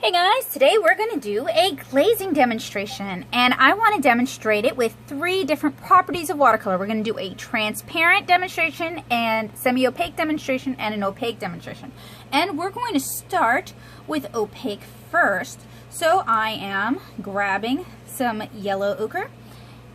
Hey guys, today we're going to do a glazing demonstration, and I want to demonstrate it with 3 different properties of watercolor. We're going to do a transparent demonstration, and semi-opaque demonstration, and an opaque demonstration. And we're going to start with opaque first. So I am grabbing some yellow ochre,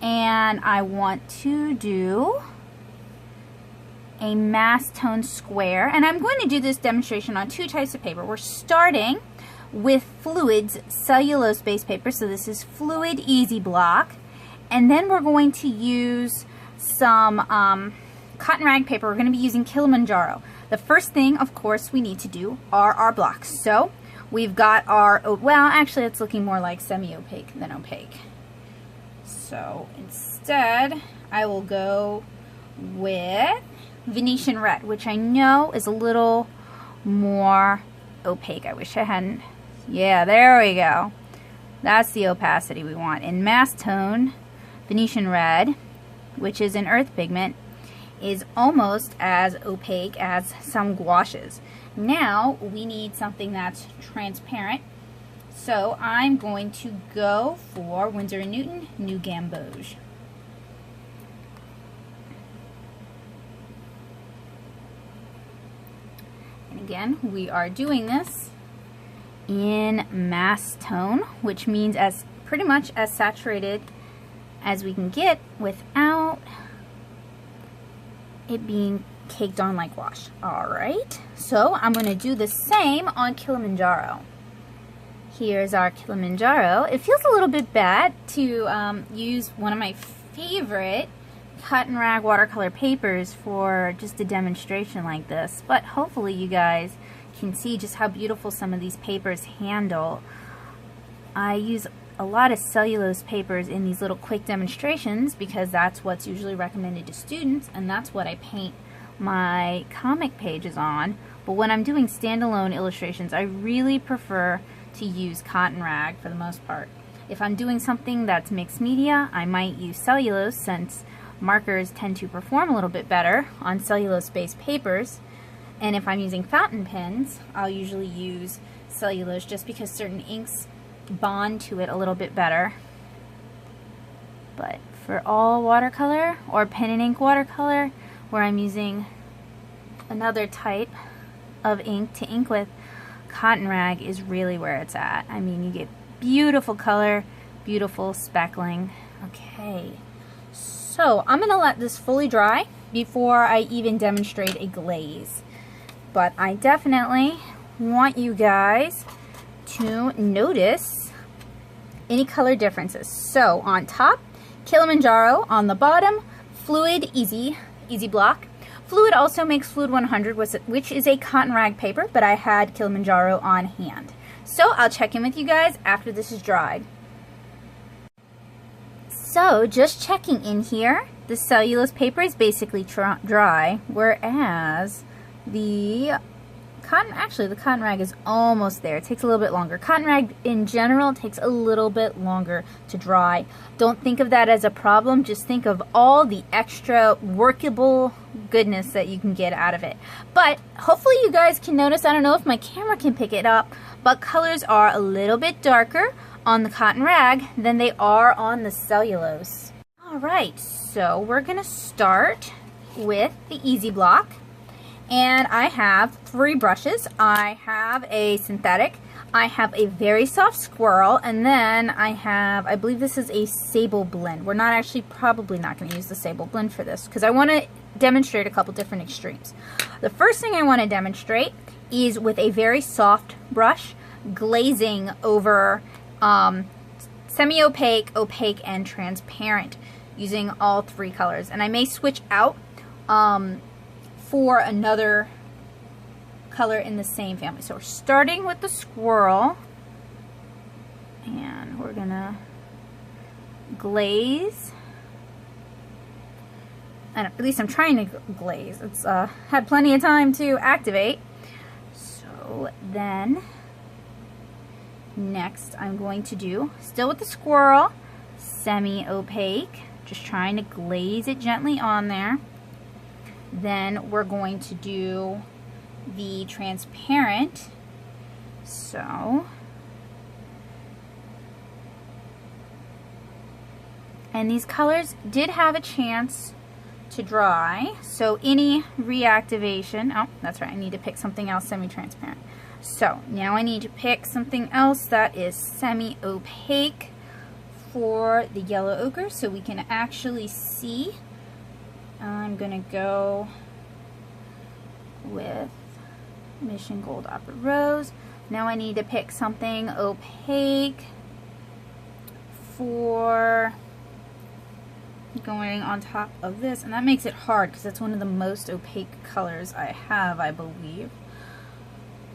and I want to do a mass tone square, and I'm going to do this demonstration on 2 types of paper. We're starting with Fluid's cellulose based paper, so this is Fluid Easy Block, and then we're going to use some cotton rag paper. We're going to be using Kilimanjaro. The first thing, of course, we need to do are our blocks. So we've got our, well, actually it's looking more like semi-opaque than opaque. So instead, I will go with Venetian red, which I know is a little more opaque. I wish I hadn't. Yeah, there we go. That's the opacity we want. In mass tone, Venetian red, which is an earth pigment, is almost as opaque as some gouaches. Now we need something that's transparent, so I'm going to go for Winsor & Newton New Gamboge. And again, we are doing this in mass tone, which means as pretty much as saturated as we can get without it being caked on like wash. Alright, so I'm going to do the same on Kilimanjaro. Here's our Kilimanjaro. It feels a little bit bad to use one of my favorite cotton rag watercolor papers for just a demonstration like this, but hopefully you guys can see just how beautiful some of these papers handle. I use a lot of cellulose papers in these little quick demonstrations because that's what's usually recommended to students, and that's what I paint my comic pages on. But when I'm doing standalone illustrations, I really prefer to use cotton rag for the most part. If I'm doing something that's mixed media, I might use cellulose, since markers tend to perform a little bit better on cellulose-based papers. And if I'm using fountain pens, I'll usually use cellulose just because certain inks bond to it a little bit better. But for all watercolor or pen and ink watercolor, where I'm using another type of ink to ink with, cotton rag is really where it's at. I mean, you get beautiful color, beautiful speckling. Okay, so I'm going to let this fully dry before I even demonstrate a glaze. But I definitely want you guys to notice any color differences. So on top, Kilimanjaro. On the bottom, Fluid Easy Block. Fluid also makes Fluid 100, which is a cotton rag paper, but I had Kilimanjaro on hand. So I'll check in with you guys after this is dried. So just checking in here, the cellulose paper is basically dry, whereas the cotton rag is almost there. It takes a little bit longer. Cotton rag in general takes a little bit longer to dry. Don't think of that as a problem. Just think of all the extra workable goodness that you can get out of it. But hopefully you guys can notice, I don't know if my camera can pick it up, but colors are a little bit darker on the cotton rag than they are on the cellulose. Alright, so we're going to start with the Easy Block. And I have 3 brushes. I have a synthetic, I have a very soft squirrel, and then I have, I believe this is a sable blend. We're not actually, probably not going to use the sable blend for this because I want to demonstrate a couple different extremes. The first thing I want to demonstrate is with a very soft brush, glazing over semi-opaque, opaque, and transparent, using all 3 colors. And I may switch out for another color in the same family. So we're starting with the squirrel, and we're gonna glaze. And at least I'm trying to glaze. It's had plenty of time to activate. So then next I'm going to do, still with the squirrel, semi-opaque, just trying to glaze it gently on there. Then we're going to do the transparent. So And these colors did have a chance to dry, so any reactivation, oh, that's right, I need to pick something else semi-transparent. So now I need to pick something else that is semi-opaque for the yellow ochre so we can actually see. I'm gonna go with Mission Gold Opera Rose. Now I need to pick something opaque for going on top of this, and that makes it hard because that's one of the most opaque colors I have, I believe.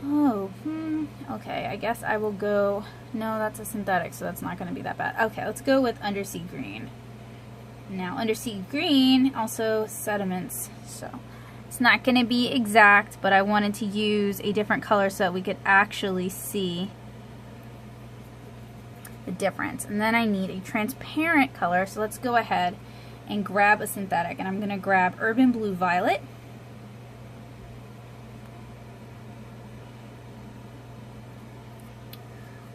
Oh, okay, I guess I will go, no, that's a synthetic, so that's not going to be that bad. Okay, let's go with Undersea Green. Now, Undersea Green also sediments, so it's not going to be exact, but I wanted to use a different color so that we could actually see the difference. And then I need a transparent color, so let's go ahead and grab a synthetic, and I'm going to grab Urban Blue Violet.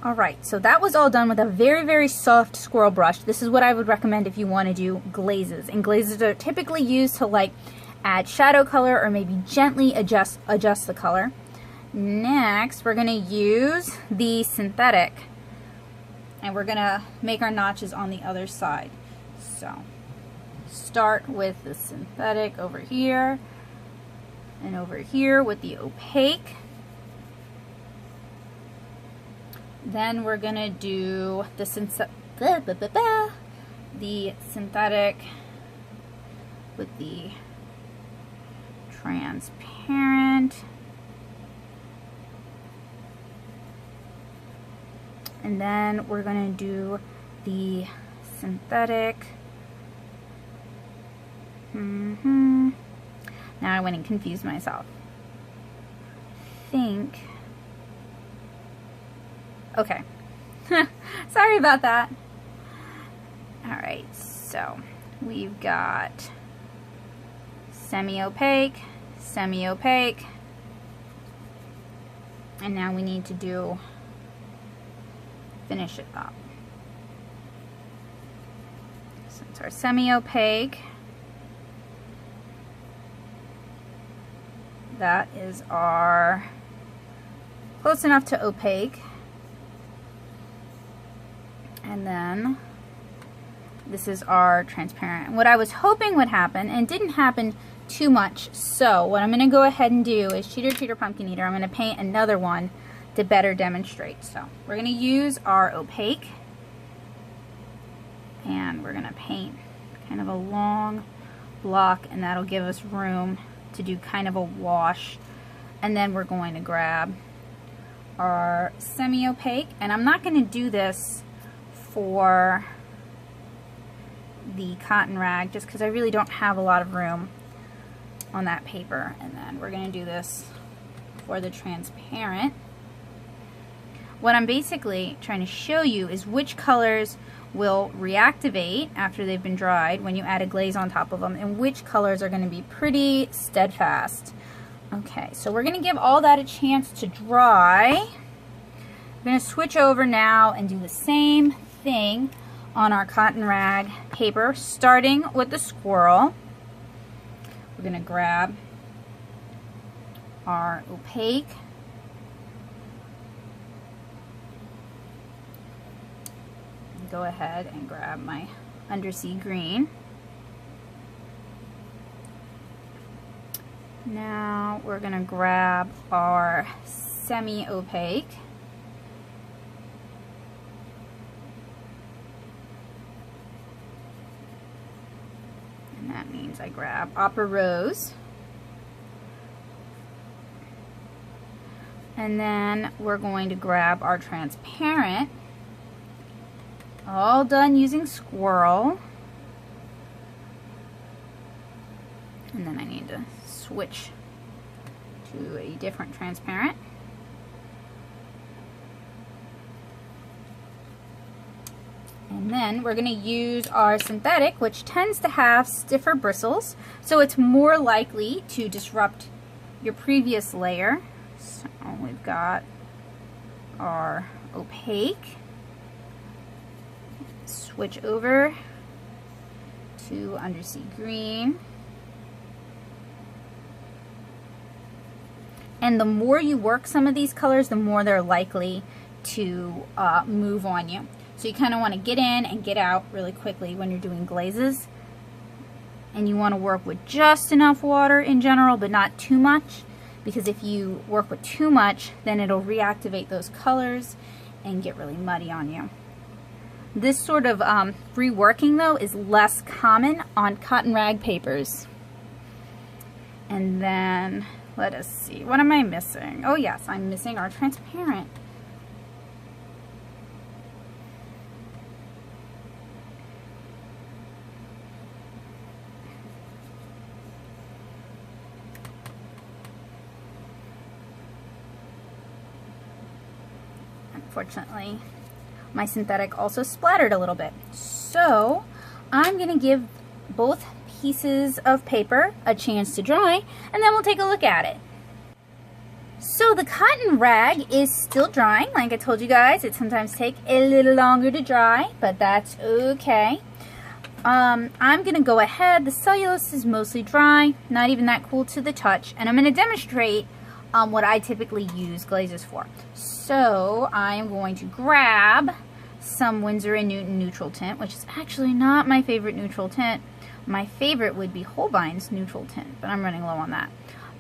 Alright, so that was all done with a very, very soft squirrel brush. This is what I would recommend if you want to do glazes. And glazes are typically used to like add shadow color or maybe gently adjust the color. Next, we're going to use the synthetic, and we're going to make our notches on the other side. So, start with the synthetic over here, and over here with the opaque. Then we're going to do the synthetic with the transparent. And then we're going to do the synthetic. Now I went and confused myself. Okay. Sorry about that. Alright, so we've got semi-opaque, semi-opaque, and now we need to finish it up. So it's our semi-opaque. That is our close enough to opaque. And then this is our transparent. What I was hoping would happen, and didn't happen too much, so what I'm going to go ahead and do is Cheater Cheater Pumpkin Eater. I'm going to paint another one to better demonstrate. So we're going to use our opaque, and we're going to paint kind of a long block, and that'll give us room to do kind of a wash. And then we're going to grab our semi-opaque, and I'm not going to do this for the cotton rag just because I really don't have a lot of room on that paper. And then we're going to do this for the transparent. What I'm basically trying to show you is which colors will reactivate after they've been dried when you add a glaze on top of them, and which colors are going to be pretty steadfast. Okay, so we're going to give all that a chance to dry. I'm going to switch over now and do the same thing on our cotton rag paper, starting with the squirrel. We're going to grab our opaque, go ahead and grab my undersea green. Now we're going to grab our semi-opaque. And that means I grab Opera Rose. And then we're going to grab our transparent. All done using squirrel. And then I need to switch to a different transparent. And then we're going to use our synthetic, which tends to have stiffer bristles, so it's more likely to disrupt your previous layer. So we've got our opaque. Switch over to undersea green. And the more you work some of these colors, the more they're likely to move on you. So you kind of want to get in and get out really quickly when you're doing glazes. And you want to work with just enough water in general, but not too much, because if you work with too much, then it'll reactivate those colors and get really muddy on you. This sort of reworking, though, is less common on cotton rag papers. And then, let us see, what am I missing? Oh yes, I'm missing our transparent. Unfortunately, my synthetic also splattered a little bit. So I'm going to give both pieces of paper a chance to dry, and then we'll take a look at it. So the cotton rag is still drying. Like I told you guys, it sometimes takes a little longer to dry, but that's okay. I'm going to go ahead. The cellulose is mostly dry, not even that cool to the touch, and I'm going to demonstrate what I typically use glazes for. So I am going to grab some Winsor & Newton neutral tint, which is actually not my favorite neutral tint. My favorite would be Holbein's neutral tint, but I'm running low on that.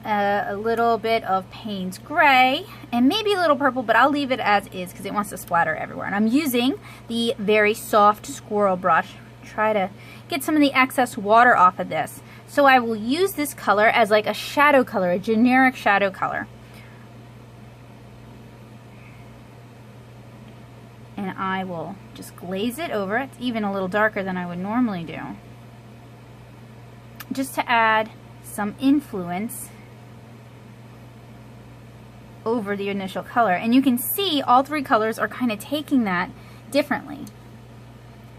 A little bit of Payne's Gray, and maybe a little purple, but I'll leave it as is because it wants to splatter everywhere. And I'm using the very soft squirrel brush to try to get some of the excess water off of this. So I will use this color as like a shadow color, a generic shadow color. And I will just glaze it over. It's even a little darker than I would normally do, just to add some influence over the initial color. And you can see all three colors are kind of taking that differently.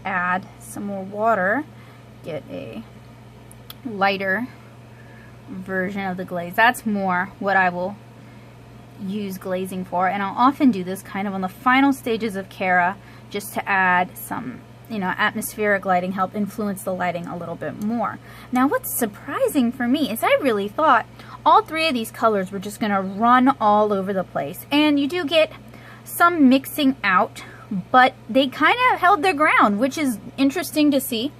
Add some more water, get a lighter version of the glaze. That's more what I will use glazing for, and I'll often do this kind of on the final stages of Cara, just to add some, you know, atmospheric lighting, help influence the lighting a little bit more. Now what's surprising for me is I really thought all three of these colors were just going to run all over the place, and you do get some mixing out, but they kind of held their ground, which is interesting to see.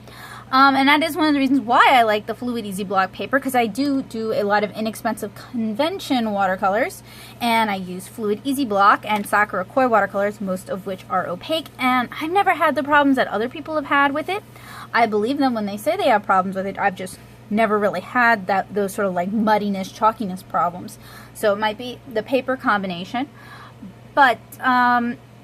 And that is one of the reasons why I like the Fluid Easy Block paper, because I do a lot of inexpensive convention watercolors, and I use Fluid Easy Block and Sakura Koi watercolors, most of which are opaque, and I've never had the problems that other people have had with it. I believe them when they say they have problems with it. I've just never really had those sort of like muddiness, chalkiness problems. So it might be the paper combination, but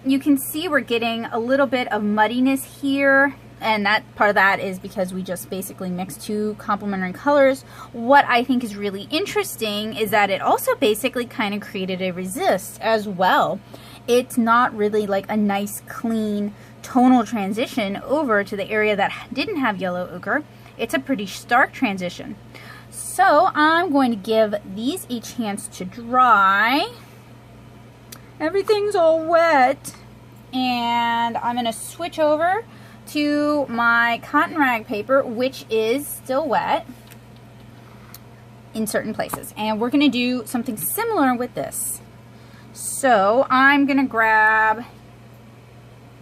you can see we're getting a little bit of muddiness here. And that part of that is because we just basically mixed two complementary colors. What I think is really interesting is that it also basically kind of created a resist as well. It's not really like a nice clean tonal transition over to the area that didn't have yellow ochre. It's a pretty stark transition. So I'm going to give these a chance to dry. Everything's all wet, and I'm going to switch over to my cotton rag paper, which is still wet in certain places, and we're going to do something similar with this. So I'm going to grab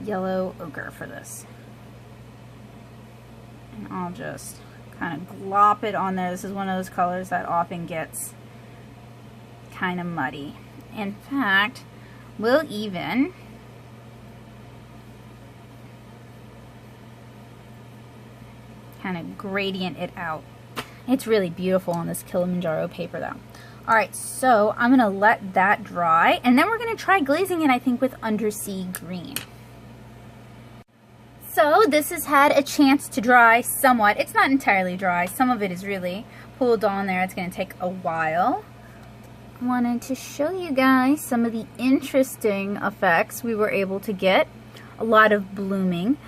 yellow ochre for this, and I'll just kind of glop it on there. This is one of those colors that often gets kind of muddy. In fact, we'll even kind of gradient it out. It's really beautiful on this Kilimanjaro paper though. Alright, so I'm going to let that dry, and then we're going to try glazing it, I think, with undersea green. So this has had a chance to dry somewhat. It's not entirely dry. Some of it is really pulled on there. It's going to take a while. I wanted to show you guys some of the interesting effects we were able to get. A lot of blooming.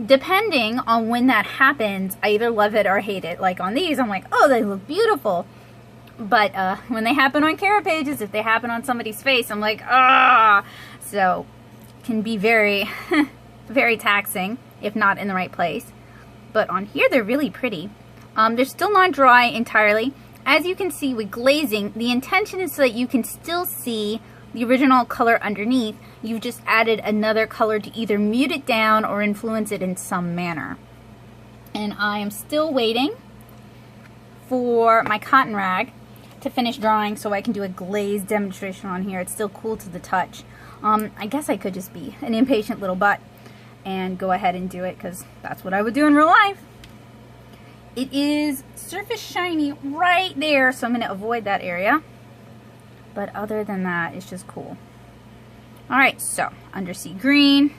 Depending on when that happens, I either love it or hate it. Like on these, I'm like, oh, they look beautiful. But when they happen on Cara pages, if they happen on somebody's face, I'm like, ah. So it can be very, very taxing if not in the right place. but on here they're really pretty. They're still not dry entirely. As you can see with glazing, the intention is so that you can still see the original color underneath. You've just added another color to either mute it down or influence it in some manner. And I am still waiting for my cotton rag to finish drying so I can do a glaze demonstration on here. It's still cool to the touch. I guess I could just be an impatient little butt and go ahead and do it, because that's what I would do in real life. It is surface shiny right there, so I'm going to avoid that area. But other than that, it's just cool. Alright, so undersea green.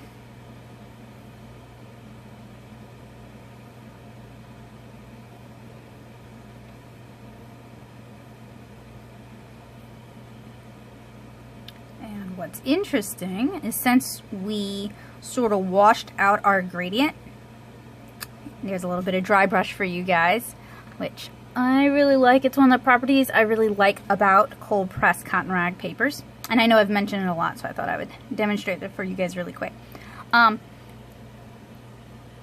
And what's interesting is, since we sort of washed out our gradient, there's a little bit of dry brush for you guys, which I really like. It's one of the properties I really like about cold pressed cotton rag papers. And I know I've mentioned it a lot, so I thought I would demonstrate it for you guys really quick.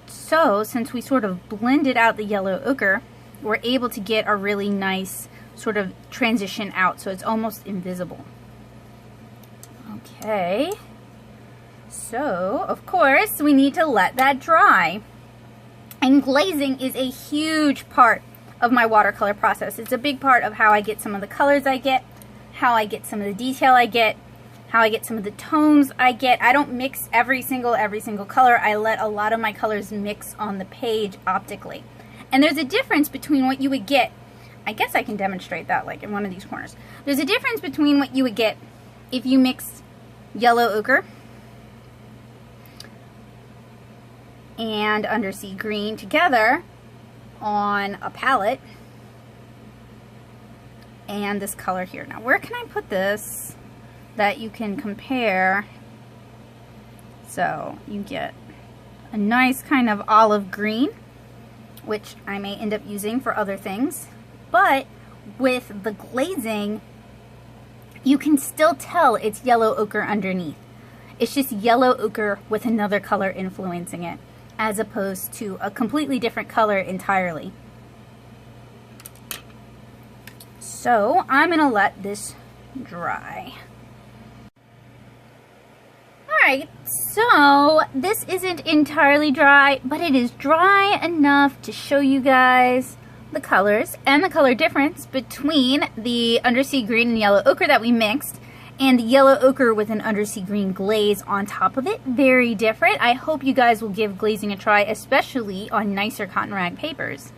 So since we sort of blended out the yellow ochre, we're able to get a really nice sort of transition out, so it's almost invisible. Okay, so of course we need to let that dry. And glazing is a huge part of my watercolor process. It's a big part of how I get some of the colors I get, how I get some of the detail I get, how I get some of the tones I get. I don't mix every single color. I let a lot of my colors mix on the page optically. And there's a difference between what you would get. I guess I can demonstrate that like in one of these corners. There's a difference between what you would get if you mix yellow ochre and undersea green together on a palette, and this color here. Now, where can I put this that you can compare so you get a nice kind of olive green, which I may end up using for other things, but with the glazing you can still tell it's yellow ochre underneath. It's just yellow ochre with another color influencing it, as opposed to a completely different color entirely. So I'm gonna let this dry. Alright, so this isn't entirely dry, but it is dry enough to show you guys the colors and the color difference between the undersea green and yellow ochre that we mixed and the yellow ochre with an undersea green glaze on top of it. Very different. I hope you guys will give glazing a try, especially on nicer cotton rag papers.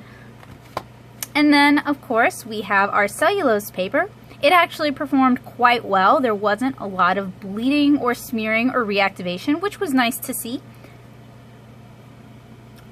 And then, of course, we have our cellulose paper. It actually performed quite well. There wasn't a lot of bleeding or smearing or reactivation, which was nice to see.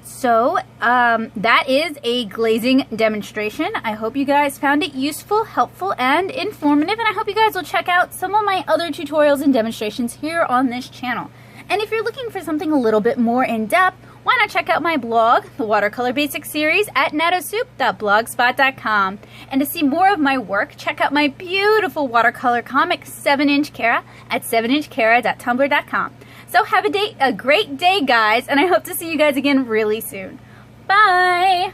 So that is a glazing demonstration. I hope you guys found it useful, helpful, and informative, and I hope you guys will check out some of my other tutorials and demonstrations here on this channel. And if you're looking for something a little bit more in-depth, why not check out my blog, the Watercolor Basics series, at nattosoup.blogspot.com. And to see more of my work, check out my beautiful watercolor comic, 7-inch Kara, at 7inchkara.tumblr.com. So have a great day, guys, and I hope to see you guys again really soon. Bye!